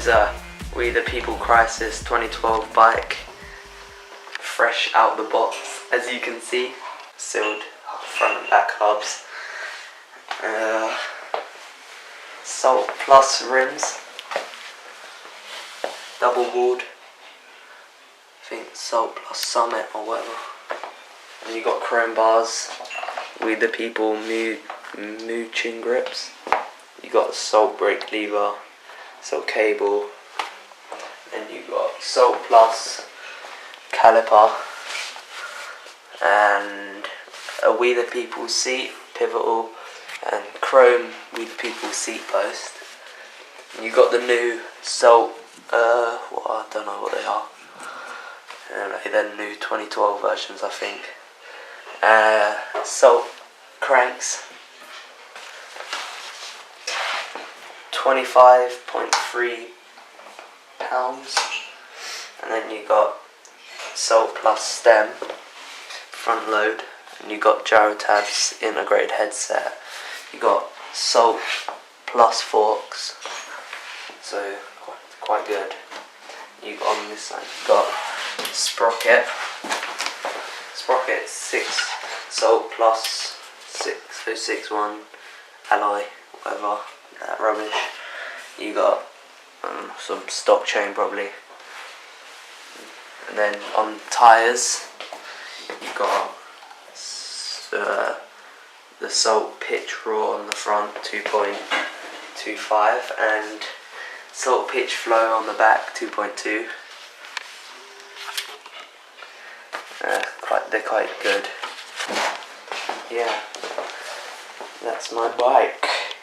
is a WeThePeople Crysis 2012 bike, fresh out the box, as you can see, sealed front and back hubs, SALT Plus rims, double walled, I think SALT Plus Summit or whatever, and you got chrome bars, WeThePeople Mugen grips, you got SALT brake lever, SALT cable, and you got SALT Plus caliper, and a WeThePeople seat, pivotal, and chrome WeThePeople seat post. And you got the new SALT, I don't know what they are. They're new 2012 versions, I think. SALT cranks, 25.3 pounds, and then you got SALT Plus stem, front load, and you got gyro tabs, integrated headset. You got SALT Plus forks, so quite good. You got on this side, you got Sprocket 6 SALT Plus 6061 alloy, whatever, that rubbish. You got some stock chain probably, and then on tyres you got the SALT pitch raw on the front 2.25 and SALT pitch flow on the back 2.2. They're quite good. Yeah, that's my bike.